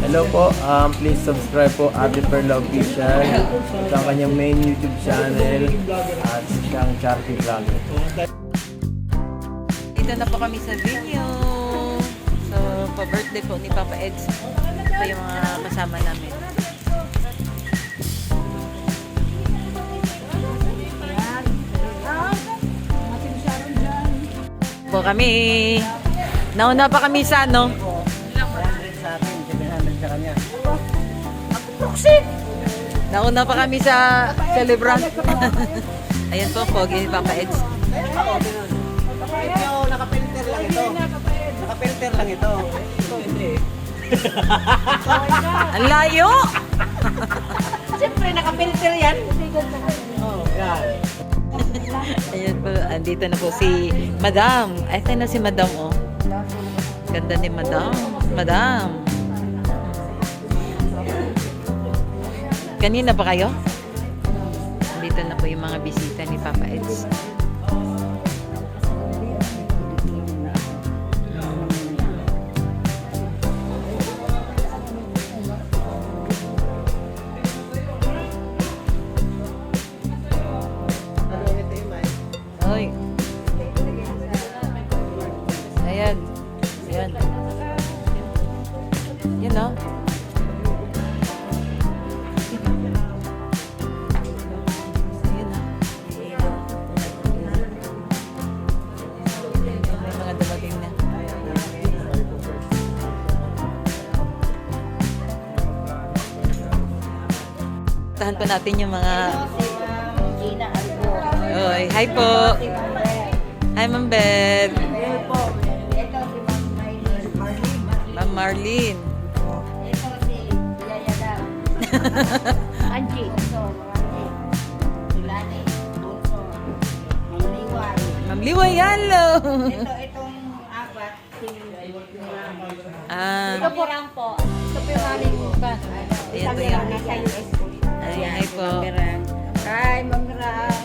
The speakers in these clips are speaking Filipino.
Hello po, please subscribe po Ate Perla Official. Ito ang kanyang main YouTube channel at siyang charity vlogger. Dito na po kami sa video. So, pa-birthday po ni Papa Eds. Ito yung mga kasama namin. Po kami. Nauna pa kami sa ano? 100 sa akin, 700 sa kanya. Nauna pa kami sa celebrant. Ayan po, pogi ni Papa Eds. Ito, nakapilter lang ito. Nakapilter lang ito. Ito, hindi. Ang layo! Siyempre, nakapilter yan. Oh, yan. Ayan po, andito na po si Madam. Ay, tayo na si Madam, oh. Ganda ni Madam. Madam. Kanina pa kayo? Andito na po yung mga bisita ni Papa Eds. Oy. Ayan. Ayan. Yan o. Ayan o. May mga dumating na. Tahan pa natin yung mga... Gina, Albo. Oy, hi po. Hi, Ma'am Beth. Ito si Ma'am Marlene. Ito si Yaya Dab. Angie. Ito, si Lani. Ito, Liwan. Ma'am Liway, hello. Itong apat, si Ah, Ito po lang po. Ito po yung aming bukas. Ayan po Isang yung- nasa US po. ay, hi po. Hi, Ma'am Mirang.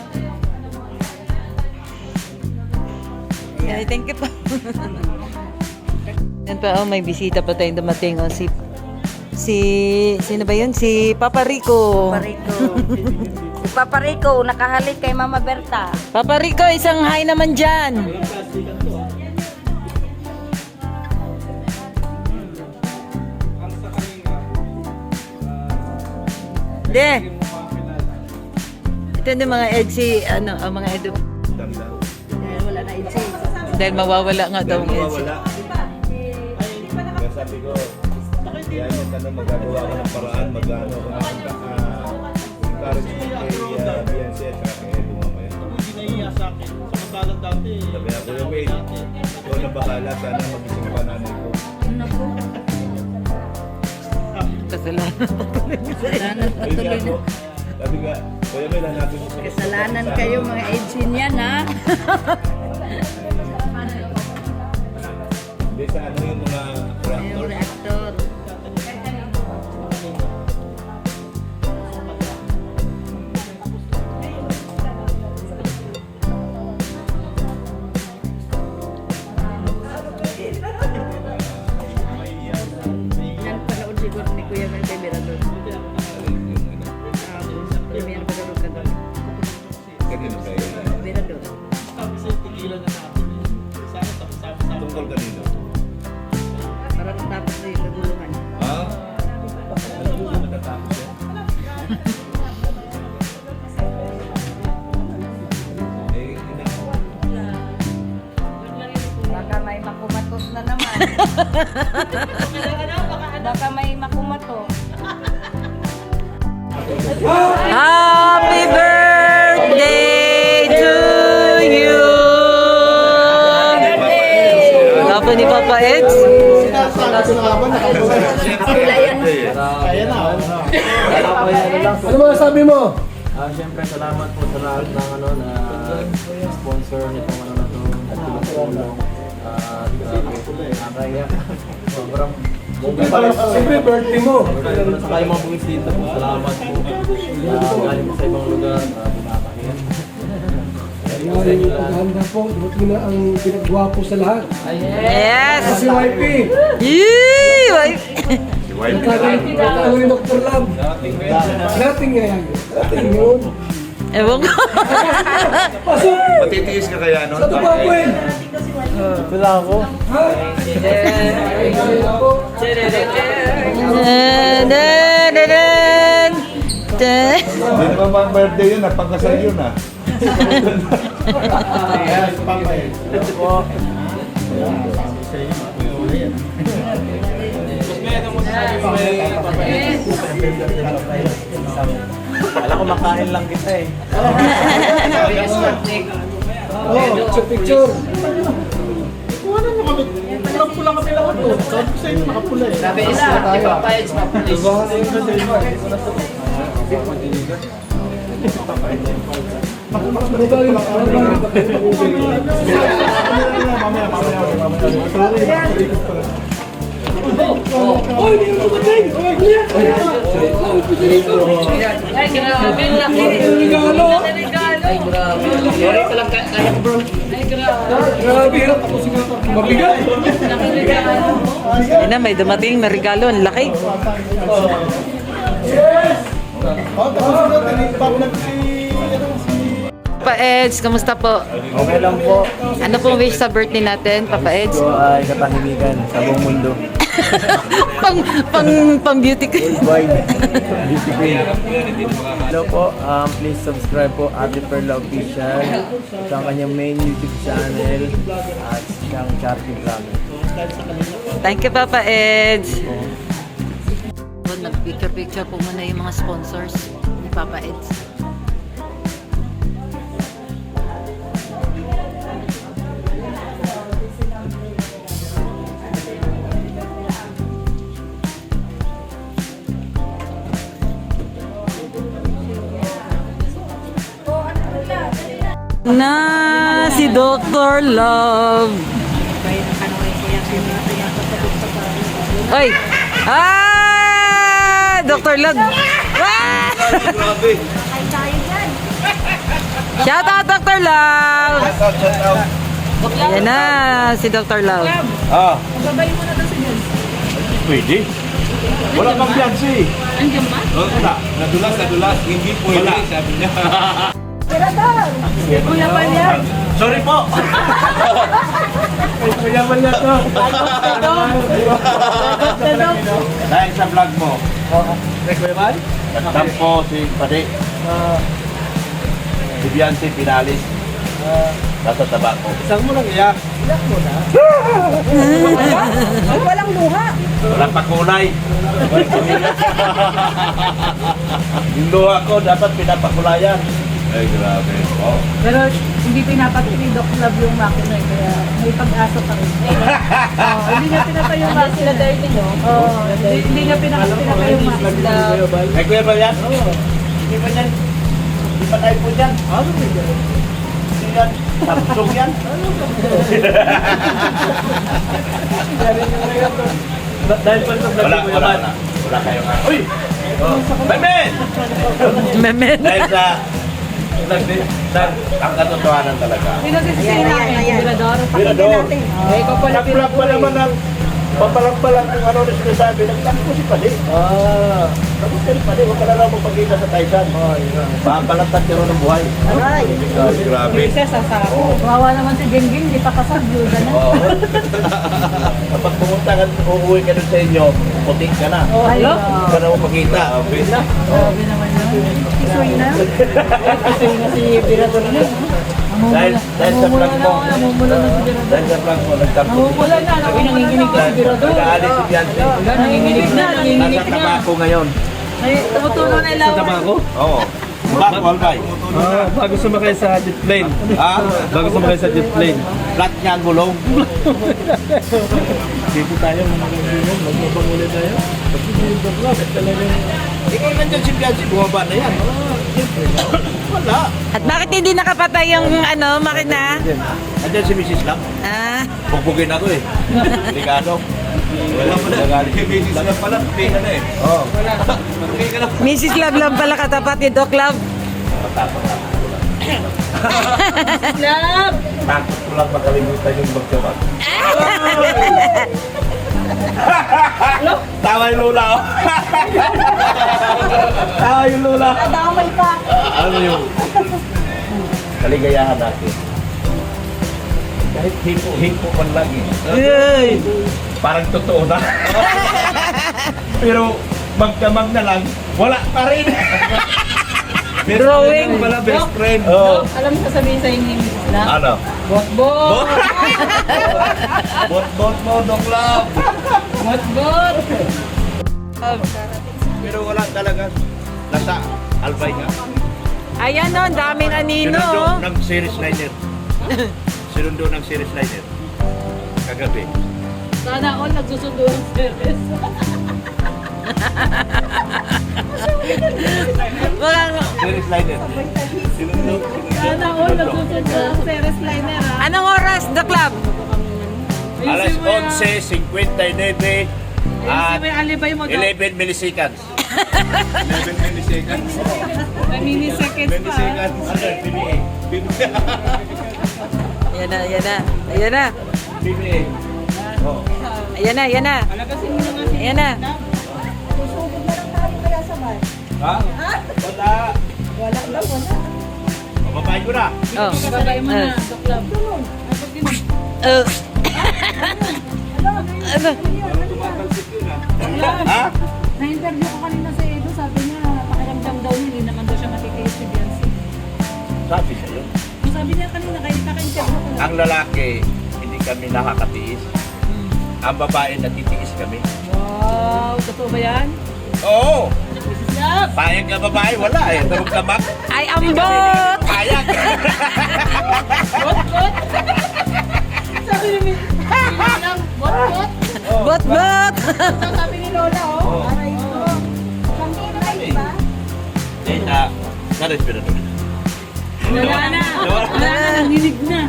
Ay, thank you po. Yan pa, oh, may bisita pa tayong dumating. Oh, sino ba yun? Si Papa Rico. Paparico. Si Paparico, nakahalik kay Mama Berta. Papa Rico, isang hi naman dyan. De. Ito yung mga EDSI, ano, mga edu. Dahil wala na itse. Dahil mawawala nga daw ang EDSI. Kaya sabi ko, yan yung tanong magagawa ko ng paraan, mag-ano ko ng encouragement kay BNC at saka kay Edu mamaya. Hindi naiiya sa akin. Samantalang dati. Sabi na, Kuya Wade, ikaw na bahala, sana magising pa nanay ko. Kasalanan. Kasalanan Ayun nga po, sabi nga, Kuya Wade, hanapin mo sa Kasalanan kayo mga agent yan, ha? Hindi sa ano yung mga Yung reactor. reactor. Yan, panood siguro ni Kuya Mel kay Mirador. May ang panood ka doon. Kanino kayo? Mirador. Sabi sa'yo, tigilan na natin. Sana tapos-tapos. Tungkol kanino? Para matapos na yung nagulungan. Ha? Ano po ba natatakot yan? Eh, hindi. Baka may makumatos na naman. Baka may makumato. Happy birthday to you! Laban ni Papa Eds. Ano mga sabi mo? Siyempre, salamat po sa lahat ng ano, na sponsor nitong ano na to, tulong. Nakakaya. Sobrang Siyempre, birthday mo. saka yung mga bumisita po, salamat po. Galing po sa ibang lugar, binakahin. Ngayon, paghahanda po, dumating na ang pinagwapo sa lahat. Yes! Si YP. Yee! wife. Nagkakaroon yung Dr. Love. Dating nga yan. Dating yun. Ewan ko. Pasok! Matitiis ka kaya nun? Sa Tupapuen! Wala ako. Ha? Hindi naman pang birthday yun, pangkasal yun ah. Wala ko makain lang kita eh. Oh, picture. Nakapula kami lang ito. Sabi ko sa inyo, nakapula eh. Sabi isa, ipapayad sa police. Oh, hindi mo dumating! Oh, kuya! Ay, grabe. Laki. Regalo! Ay, grabe. Sorry ka lang, kaya ko bro. Ay, grabe. Grabe, hirap ako siya. Mabigat! Ayun na, may dumating na regalo. Ang laki. Papa Eds, kamusta po? Okay lang po. Ano pong wish sa birthday natin, Papa Eds? Ito ay katahimikan sa buong mundo. pang beauty ko. Worldwide. Beauty queen. Hello po. Please subscribe po Ate Perla Official sa kanyang main YouTube channel at siyang Charity Vlog. Thank you, Papa Eds. Nag-picture-picture po muna yung mga sponsors ni Papa Eds. Na si Dr. Love. Oy! Ah! Dr. Love. Ah! Shout out Dr. Love. Yan na si Dr. Love. Ah. Pwede. Wala pang fiancé. Andiyan ba? Oh, wala. Nadulas. Hindi pwede, sabi niya. Kuya Palyan. Sorry po. Kuya man na to. Dahil sa vlog mo, Kuya man? nagtampo si Pade. Si Beyonce pinalis. Nasa tabako. Isang mo lang iyak. Walang luha. Walang pakulay. Yung luha ko dapat pinapakulayan. Ay, grabe. Oh. Pero hindi pinapatid ni Doc Love yung makina eh, kaya may pag-asa pa rin. Hindi niya pinatay yung makina dahil niyo. Hindi niya pinatay yung makina. Ay, kuya ba yan? Hindi ba yan? Hindi pa tayo po dyan? Ano ba yan? Hindi yan. Samsung yan? Dahil pa sa vlog ni Kuya Man. Wala kayo nga. Uy! Oh. Memen! Memen. Dahil sa ang katotohanan talaga. Pinag-isisili natin. Mirador. Mirador. Eh, ikaw pala Nag-vlog pa naman ng papalang-palang kung ano na sinasabi. Nagtanong ko si Pade. Sabi ko si Pade, huwag ka na lang magpagkita sa Tyson. Papalantan ka rin ng buhay. Aray. Grabe. Kawawa naman si Gengging, di pa kasal. Yuda na. Oo. Kapag pumunta ka, uuwi ka doon sa inyo, putik ka na. Hello? Huwag ka na magpagkita. Grabe naman yun. Kisoy na. Kisoy na si Mirador na. Dahil sa vlog mo. Namumula na si Mirador. Dahil sa vlog mo, nagtampo. Namumula na. Nanginginig na si Mirador. Nag-aalis si Beyonce. Nanginginig na. Nanginginig Nasa na. tabako ngayon. Ay, tumutulo na ilaw. Oo. Bago, Albay. Bago sumakay sa jet plane. Ah? Bago sumakay sa jet plane. Flat niya ang gulong. Dito tayo mga kaibigan. Magbabang ulit tayo. Kasi dito vlog. Talagang Ikaw nandiyan si Beyonce, bumaba na yan. Wala. At bakit hindi nakapatay yung makina? Nandiyan si Mrs. Lam. Ah, Bugbugin ako eh. Delikado. Wala pa na. Nagalit si Mrs. Lam pala. Pika na eh. Oo. Pika na. Mrs. Love lang pala katapat ni Doc Love. Love! Takot ko lang makalimutan yung magkabag. Tawa yung lula, oh. Tawa yung lula. Nadamay pa. Ano yung kaligayahan natin? Kahit hipo man lang eh. Yay! Parang totoo na. Pero magkamag na lang, wala pa rin. Drawing pala, best friend. Oh. Alam mo sasabihin sa inyo na? Ano? Bot-bot! Bot mo, Doc Love. Bot-bot! Pero wala talaga. Nasa Albay nga. Ayan o, ang daming anino. Sinundo oh. ng series liner. Sinundo ng series liner. Kagabi. Sana all nagsusundo ng service. Mga- Series liner. Sinundo. Sana all nagsusundo ng service liner ha. Anong oras, The Club? Alas 11:59 at May alibay mo daw. 11 milliseconds. 11 milliseconds. May miniseconds pa. PBA. Ayan na, ayan na. Ayan na. PBA. Oh. Ayan na, ayan na. Ayan na. Ha? Wala. Wala daw, wala. Babae ko na. Oh. Bagay mo na, sa club. Ano? Ha? Na-interview ko kanina sa Edo, sabi niya, pakiramdam daw niya, hindi naman daw siya matitiis si Beyonce. Sabi sa'yo. Sabi niya kanina, kahit naka-interview ko na. Ang lalaki, hindi kami nakakatiis. Ang babae, natitiis kami. Wow, totoo ba yan? Oo! Yup! Payag ka babae, wala eh. Tarong tamak. Ay, ambot! Payag! Bot-bot! Sabi ni Minang, bot-bot! Bot-bot! So, sabi ni Lola, oh, aray ito. Pangkina kayo, di ba? Eh, na-respirador. Wala na. Wala na, nanginig na.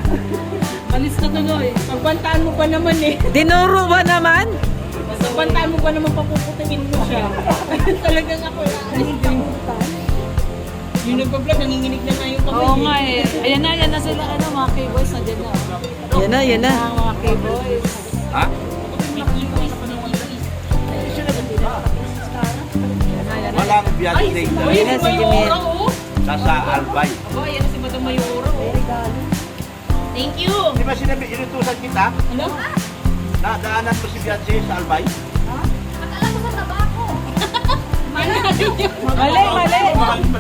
Malis na tuloy. Pagbantaan mo pa naman eh. Dinuro ba naman? Pagbantaan mo pa naman, papuputungin mo siya. Talagang ako lang. Yung nagpa-vlog, nanginginig na nga yung kamay. Oo nga eh. Ayan na sila, mga K-boys na dyan na. Yan na, yan na. Mga K-boys. Ha? Walang biyahe day na. Ayan na si Jimmy. Nasa Albay. Oh, ayan na si Madam Mayuro. Thank you. Di ba sinabi, inutusan kita? Ano? Nadaanan mo si Beyonce sa Albay? Mali,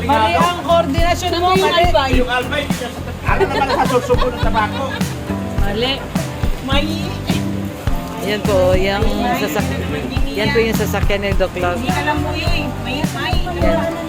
Mali ang koordinasyon mo, mali. Yung Albay, ano naman sa susubo ng tabako? Mali. Mali. Yan po, yan po yung sasakyan ni Doc Love. Hindi alam mo yun. May. Yan.